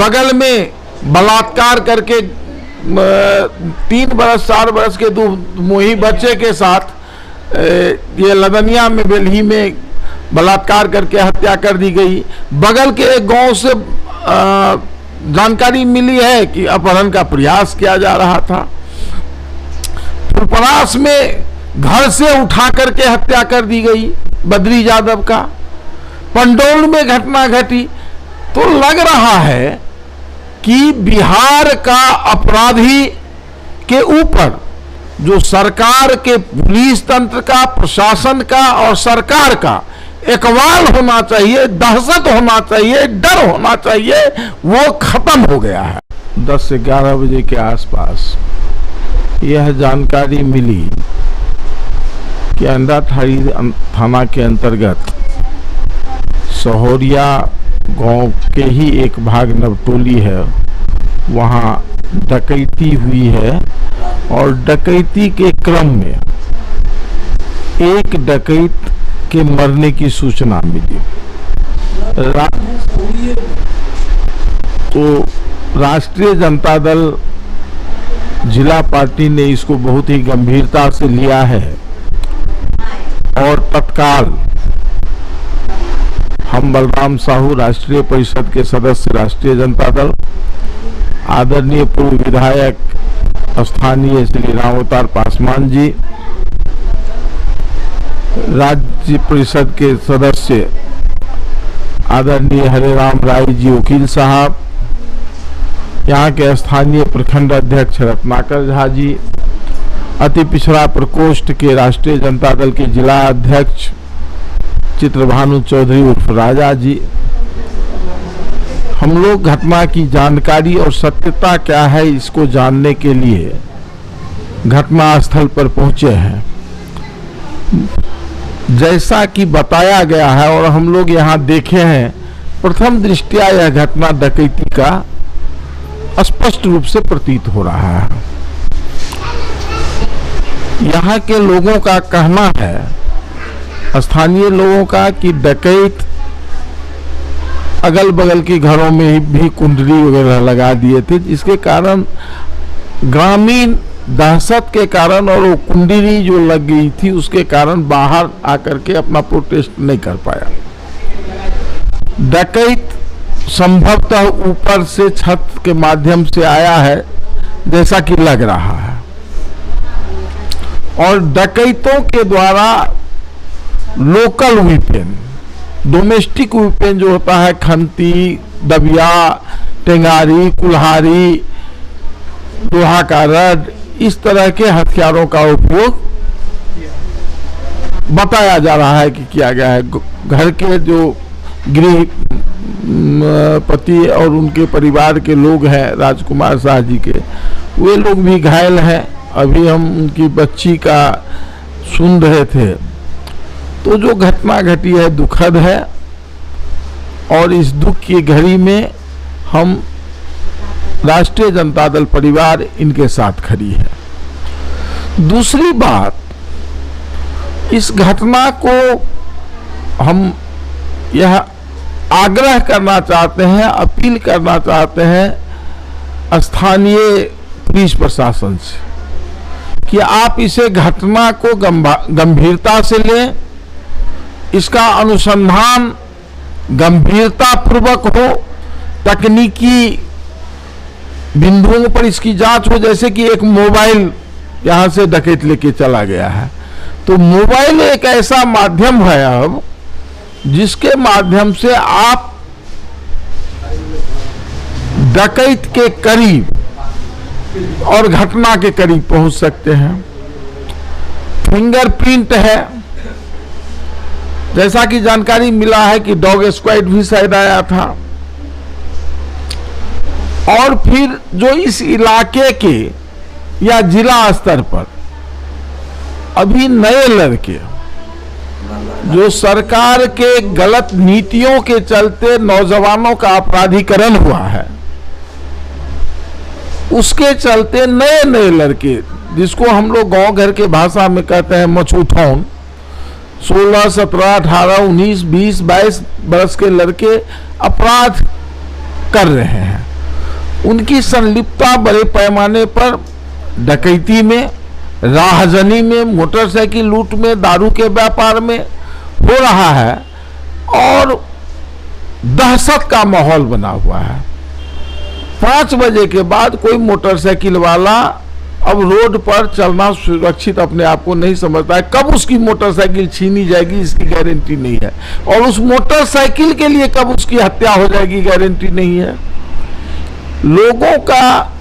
बगल में बलात्कार करके 3 बरस 4 बरस के 2 मोही बच्चे के साथ ये लदनिया में बेल्ही में बलात्कार करके हत्या कर दी गई। बगल के एक गांव से जानकारी मिली है कि अपहरण का प्रयास किया जा रहा था। फुलपरास में घर से उठा करके हत्या कर दी गई बद्री यादव का। पंडौल में घटना घटी। तो लग रहा है कि बिहार का अपराधी के ऊपर जो सरकार के पुलिस तंत्र का, प्रशासन का और सरकार का इकबाल होना चाहिए, दहशत होना चाहिए, डर होना चाहिए, वो खत्म हो गया है। 10 से 11 बजे के आसपास यह जानकारी मिली कि अंडाठाड़ी थाना के अंतर्गत सहोरिया गांव के ही एक भाग नवटोली है, वहां डकैती हुई है और डकैती के क्रम में एक डकैत के मरने की सूचना मिली। तो राष्ट्रीय जनता दल जिला पार्टी ने इसको बहुत ही गंभीरता से लिया है और तत्काल हम बलराम साहू राष्ट्रीय परिषद के सदस्य राष्ट्रीय जनता दल, आदरणीय पूर्व विधायक स्थानीय श्री रामअवतार पासवान जी, राज्य परिषद के सदस्य आदरणीय हरेराम राय जी वकील साहब, यहाँ के स्थानीय प्रखंड अध्यक्ष रत्नाकर झा जी, अति पिछड़ा प्रकोष्ठ के राष्ट्रीय जनता दल के जिला अध्यक्ष चित्रभानु चौधरी उर्फ राजा जी, हम लोग घटना की जानकारी और सत्यता क्या है इसको जानने के लिए घटनास्थल पर पहुंचे हैं। जैसा कि बताया गया है और हम लोग यहाँ देखे हैं, प्रथम दृष्टया यह घटना डकैती का स्पष्ट रूप से प्रतीत हो रहा है। यहाँ के लोगों का कहना है, स्थानीय लोगों का, कि डकैत अगल बगल के घरों में भी कुंडली वगैरह लगा दिए थे, जिसके कारण ग्रामीण दहशत के कारण और वो कुंडली जो लग गई थी उसके कारण बाहर आकर के अपना प्रोटेस्ट नहीं कर पाया। डकैत संभवतः ऊपर से छत के माध्यम से आया है जैसा कि लग रहा है, और डकैतों के द्वारा लोकल वेपन, डोमेस्टिक वेपन जो होता है, खंती, दबिया, टेंगारी, कुल्हाड़ी, लोहा का रड, इस तरह के हथियारों का उपयोग बताया जा रहा है कि किया गया है। घर के जो गृह पति और उनके परिवार के लोग हैं राजकुमार शाह जी के, वे लोग भी घायल हैं। अभी हम उनकी बच्ची का सुन रहे थे। तो जो घटना घटी है दुखद है और इस दुख की घड़ी में हम राष्ट्रीय जनता दल परिवार इनके साथ खड़ी है। दूसरी बात, इस घटना को हम यह आग्रह करना चाहते हैं, अपील करना चाहते हैं स्थानीय पुलिस प्रशासन से कि आप इसे घटना को गंभीरता से लें, इसका अनुसंधान गंभीरता पूर्वक हो, तकनीकी बिंदुओं पर इसकी जांच हो। जैसे कि एक मोबाइल यहां से डकैत लेके चला गया है, तो मोबाइल एक ऐसा माध्यम है अब जिसके माध्यम से आप डकैत के करीब और घटना के करीब पहुंच सकते हैं। फिंगरप्रिंट है, जैसा कि जानकारी मिला है कि डॉग स्क्वाड भी शायद आया था। और फिर जो इस इलाके के या जिला स्तर पर अभी नए लड़के जो सरकार के गलत नीतियों के चलते नौजवानों का अपराधीकरण हुआ है, उसके चलते नए नए लड़के, जिसको हम लोग गांव घर के भाषा में कहते हैं मछूठौन, 16, 17, 18, 19, 20, 22 बरस के लड़के अपराध कर रहे हैं। उनकी संलिप्तता बड़े पैमाने पर डकैती में, राहजनी में, मोटरसाइकिल लूट में, दारू के व्यापार में हो रहा है और दहशत का माहौल बना हुआ है। 5 बजे के बाद कोई मोटरसाइकिल वाला अब रोड पर चलना सुरक्षित अपने आप को नहीं समझता है। कब उसकी मोटरसाइकिल छीनी जाएगी इसकी गारंटी नहीं है, और उस मोटरसाइकिल के लिए कब उसकी हत्या हो जाएगी गारंटी नहीं है। लोगों का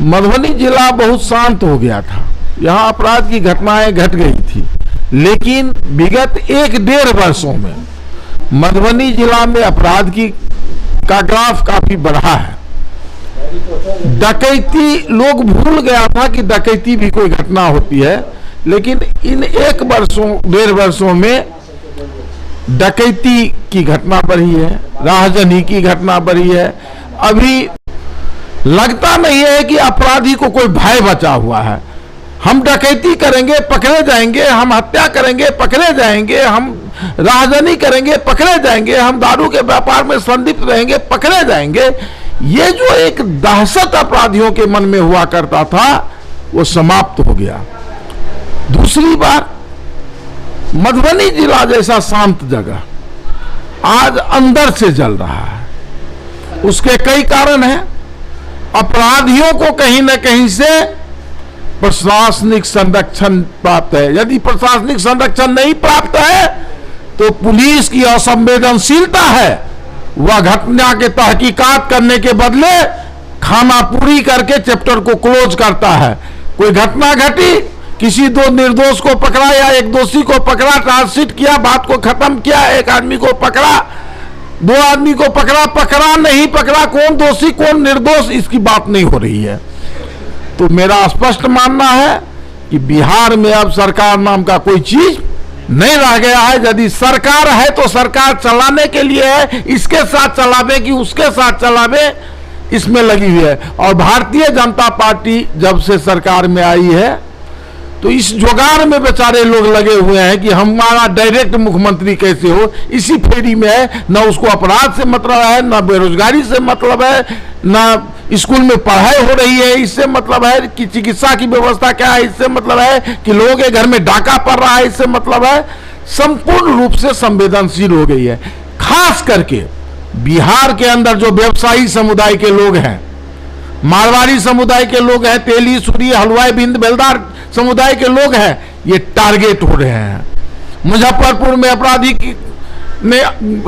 मधुबनी जिला बहुत शांत हो गया था, यहाँ अपराध की घटनाएं घट गई थी, लेकिन विगत 1-1.5 वर्षों में मधुबनी जिला में अपराध का ग्राफ काफी बढ़ा है। डकैती, लोग भूल गया था कि डकैती भी कोई घटना होती है, लेकिन इन 1-1.5 वर्षों में डकैती की घटना बढ़ी है, राहजनी की घटना बढ़ी है। अभी लगता नहीं है कि अपराधी को कोई भय बचा हुआ है। हम डकैती करेंगे पकड़े जाएंगे, हम हत्या करेंगे पकड़े जाएंगे, हम राहजनी करेंगे पकड़े जाएंगे, हम दारू के व्यापार में संलिप्त रहेंगे पकड़े जाएंगे। ये जो एक दहशत अपराधियों के मन में हुआ करता था वो समाप्त हो गया। दूसरी बार मधुबनी जिला जैसा शांत जगह आज अंदर से जल रहा है। उसके कई कारण हैं। अपराधियों को कहीं न कहीं से प्रशासनिक संरक्षण प्राप्त है। यदि प्रशासनिक संरक्षण नहीं प्राप्त है तो पुलिस की असंवेदनशीलता है, वह घटना के तहकीकात करने के बदले खाना पूरी करके चैप्टर को क्लोज करता है। कोई घटना घटी, किसी 2 निर्दोष को पकड़ा या एक दोषी को पकड़ा, चार्जशीट किया, बात को खत्म किया, एक आदमी को पकड़ा, 2 आदमी को पकड़ा नहीं पकड़ा, कौन दोषी कौन निर्दोष, इसकी बात नहीं हो रही है। तो मेरा स्पष्ट मानना है कि बिहार में अब सरकार नाम का कोई चीज नहीं रह गया है। यदि सरकार है तो सरकार चलाने के लिए है, इसके साथ चलावे कि उसके साथ चलावे, इसमें लगी हुई है। और भारतीय जनता पार्टी जब से सरकार में आई है तो इस जुगाड़ में बेचारे लोग लगे हुए हैं कि हमारा डायरेक्ट मुख्यमंत्री कैसे हो, इसी फेरी में है। न उसको अपराध से मतलब है, न बेरोजगारी से मतलब है, न स्कूल में पढ़ाई हो रही है इससे मतलब है, कि चिकित्सा की व्यवस्था क्या है इससे मतलब है, कि लोगों के घर में डाका पड़ रहा है इससे मतलब है। संपूर्ण रूप से संवेदनशील हो गई है। खास करके बिहार के अंदर जो व्यवसायी समुदाय के लोग हैं, मारवाड़ी समुदाय के लोग हैं, तेली, सूरी, हलवाई, बिंद, बेलदार समुदाय के लोग हैं, ये टारगेट हो रहे हैं। मुजफ्फरपुर में अपराधी ने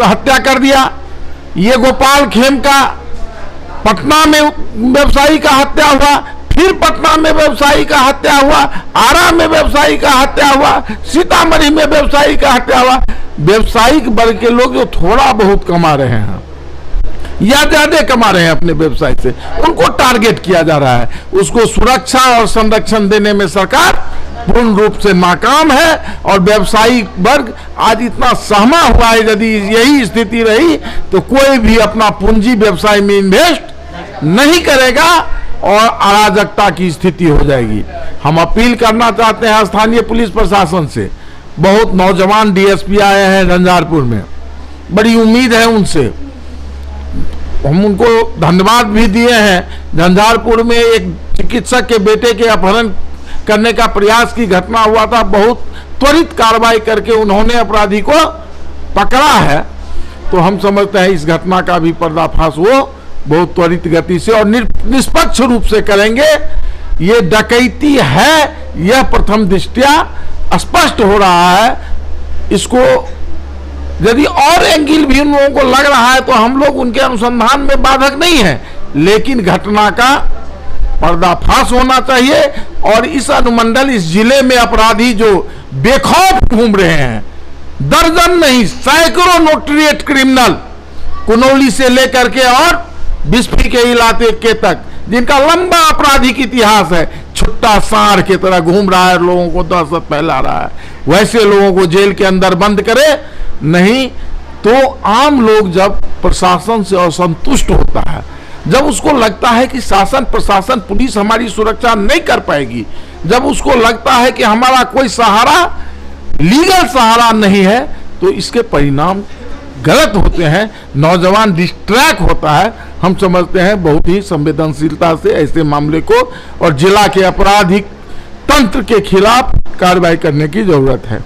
हत्या कर दिया, ये गोपाल खेम का, पटना में व्यवसायी का हत्या हुआ, फिर पटना में व्यवसायी का हत्या हुआ, आरा में व्यवसायी का हत्या हुआ, सीतामढ़ी में व्यवसायी का हत्या हुआ। व्यवसायिक वर्ग के लोग जो थोड़ा बहुत कमा रहे हैं या ज्यादा कमा रहे हैं अपने व्यवसाय से, उनको टारगेट किया जा रहा है। उसको सुरक्षा और संरक्षण देने में सरकार पूर्ण रूप से नाकाम है। और व्यवसायिक वर्ग आज इतना सहमा हुआ है, यदि यही स्थिति रही तो कोई भी अपना पूंजी व्यवसाय में इन्वेस्ट नहीं करेगा और अराजकता की स्थिति हो जाएगी। हम अपील करना चाहते हैं स्थानीय पुलिस प्रशासन से। बहुत नौजवान डीएसपी आए हैं झंझारपुर में, बड़ी उम्मीद है उनसे, हम उनको धन्यवाद भी दिए हैं। झंझारपुर में एक चिकित्सक के बेटे के अपहरण करने का प्रयास की घटना हुआ था, बहुत त्वरित कार्रवाई करके उन्होंने अपराधी को पकड़ा है। तो हम समझते हैं इस घटना का भी पर्दाफाश वो बहुत त्वरित गति से और निष्पक्ष रूप से करेंगे। ये डकैती है, यह प्रथम दृष्टया स्पष्ट हो रहा है। इसको यदि और एंगल भी उन लोगों को लग रहा है तो हम लोग उनके अनुसंधान में बाधक नहीं है, लेकिन घटना का पर्दाफाश होना चाहिए। और इस अनुमंडल, इस जिले में अपराधी जो बेखौफ घूम रहे हैं, दर्जन नहीं सैकड़ों नोटरिएट क्रिमिनल, कुनौली से लेकर के और बिस्फी के इलाके के तक, जिनका लंबा आपराधिक इतिहास है, छुट्टा सांड की तरह घूम रहा है, लोगों को दहशत फैला रहा है। वैसे लोगों को जेल के अंदर बंद करे, नहीं तो आम लोग जब प्रशासन से असंतुष्ट होता है, जब उसको लगता है कि शासन प्रशासन पुलिस हमारी सुरक्षा नहीं कर पाएगी, जब उसको लगता है कि हमारा कोई सहारा लीगल सहारा नहीं है, तो इसके परिणाम गलत होते हैं। नौजवान डिस्ट्रैक्ट होता है। हम समझते हैं बहुत ही संवेदनशीलता से ऐसे मामले को और जिला के आपराधिक तंत्र के खिलाफ कार्रवाई करने की जरूरत है।